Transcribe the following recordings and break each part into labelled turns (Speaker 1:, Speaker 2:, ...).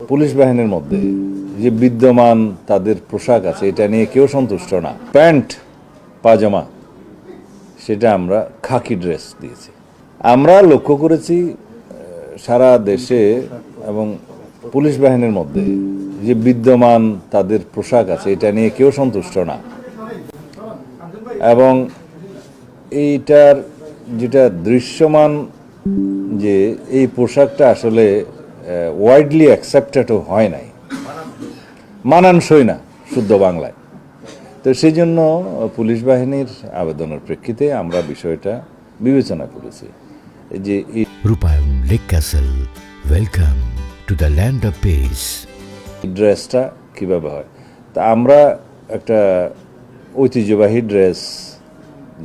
Speaker 1: Police বাহিনীর মধ্যে যে বিদ্যমান তাদের পোশাক আছে এটা নিয়ে কেউ সন্তুষ্ট না। প্যান্ট পাজামা সেটা আমরা খাকি ড্রেস দিয়েছি। আমরা লক্ষ্য করেছি সারা দেশে এবং পুলিশ বাহিনীর মধ্যে যে বিদ্যমান তাদের পোশাক আছে এটা নিয়ে কেউ সন্তুষ্ট না এবং এইটার যেটা দৃশ্যমান যে এই পোশাকটা আসলে ওয়াইডলি অ্যাকসেপ্টেডও হয় নাই, মানানসই না শুদ্ধ বাংলায়। তো সেই জন্য পুলিশ বাহিনীর আবেদনের প্রেক্ষিতে আমরা বিষয়টা বিবেচনা করেছি যে
Speaker 2: রূপায়ণ lake castle, welcome to the land of piece.
Speaker 1: ড্রেসটা কীভাবে হয়, তা আমরা একটা ঐতিহ্যবাহী ড্রেস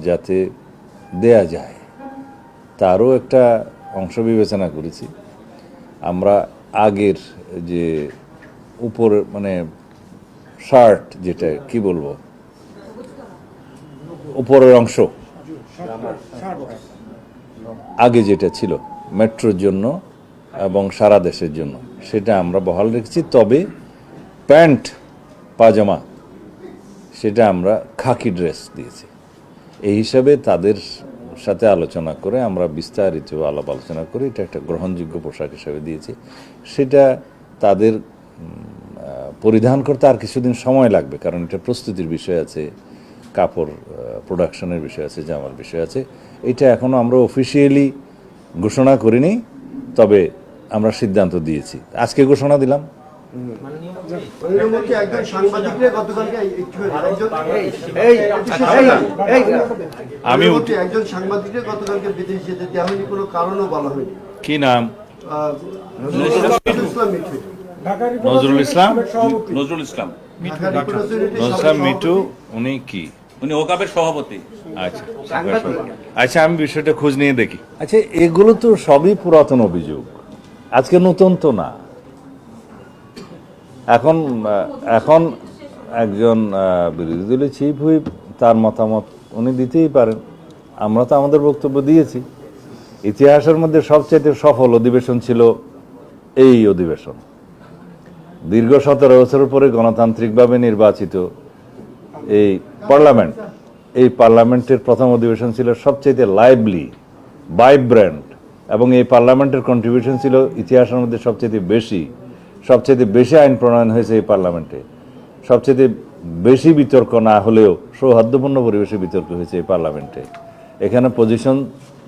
Speaker 1: যাতে দেয়া যায় তারও একটা অংশ বিবেচনা করেছি। আমরা আগের যে উপর মানে শার্ট, যেটা কি বলবো, উপরের অংশ আগে যেটা ছিল মেট্রোর জন্য এবং সারা দেশের জন্য, সেটা আমরা বহাল রেখেছি। তবে প্যান্ট পাজামা সেটা আমরা খাকি ড্রেস দিয়েছি। এই হিসাবে তাদের সাথে আলোচনা করে আমরা বিস্তারিত আলাপ আলোচনা করে এটা একটা গ্রহণযোগ্য পোশাক হিসাবে দিয়েছি। সেটা তাদের পরিধান করতে আর কিছুদিন সময় লাগবে, কারণ এটা প্রস্তুতির বিষয় আছে, কাপড় প্রোডাকশনের বিষয় আছে, জামার বিষয় আছে। এটা এখনও আমরা অফিসিয়ালি ঘোষণা করিনি, তবে আমরা সিদ্ধান্ত দিয়েছি, আজকে ঘোষণা দিলাম। আমি
Speaker 3: একজন সাংবাদিককে গতকালকে বিদেশ যেতে তেমনি কোনো কারণও বলা হয়নি।
Speaker 1: কি নাম?
Speaker 4: নজরুল ইসলাম
Speaker 1: মিঠু। উনি কি?
Speaker 4: উনি ওকাবের সভাপতি।
Speaker 1: আচ্ছা আচ্ছা, আমি বিষয়টা খোঁজ নিয়ে দেখি। আচ্ছা, এগুলো তো সবই পুরাতন অভিযোগ, আজকে নতুন তো না। এখন এখন একজন বিরোধী দলের চিফ হুইপ তার মতামত উনি দিতেই পারেন। আমরা তো আমাদের বক্তব্য দিয়েছি। ইতিহাসের মধ্যে সবচেয়ে সফল অধিবেশন ছিল এই অধিবেশন। দীর্ঘ 17 বছরের পরে গণতান্ত্রিকভাবে নির্বাচিত এই পার্লামেন্ট, এই পার্লামেন্টের প্রথম অধিবেশন ছিল সবচেয়ে লাইভলি, ভাইব্রেন্ট, এবং এই পার্লামেন্টের কন্ট্রিবিউশন ছিল ইতিহাসের মধ্যে সবচেয়ে বেশি আইন প্রণয়ন হয়েছে এই পার্লামেন্টে। সবচেয়ে বেশি বিতর্ক না হলেও সৌহার্দ্যপূর্ণ পরিবেশে বিতর্ক হয়েছে এই পার্লামেন্টে। এখানে পজিশন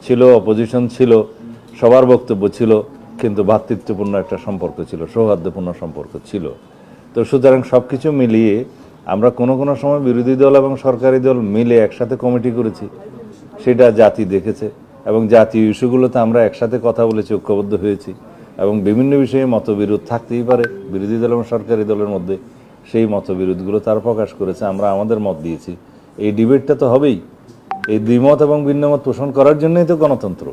Speaker 1: ছিল, অপোজিশন ছিল, সবার বক্তব্য ছিল, কিন্তু ভ্রাতৃত্বপূর্ণ একটা সম্পর্ক ছিল, সৌহার্দ্যপূর্ণ সম্পর্ক ছিল। তো সুতরাং সব কিছু মিলিয়ে আমরা কোনো কোনো সময় বিরোধী দল এবং সরকারি দল মিলে একসাথে কমিটি করেছি, সেটা জাতি দেখেছে, এবং জাতীয় ইস্যুগুলোতে আমরা একসাথে কথা বলেছি, ঐক্যবদ্ধ হয়েছি, এবং বিভিন্ন বিষয়ে মতবিরোধ থাকতেই পারে বিরোধী দল এবং সরকারি দলের মধ্যে। সেই মতবিরোধগুলো তারা প্রকাশ করেছে, আমরা আমাদের মত দিয়েছি। এই ডিবেটটা তো হবেই, এই দ্বিমত এবং ভিন্নমত পোষণ করার জন্যই তো গণতন্ত্র।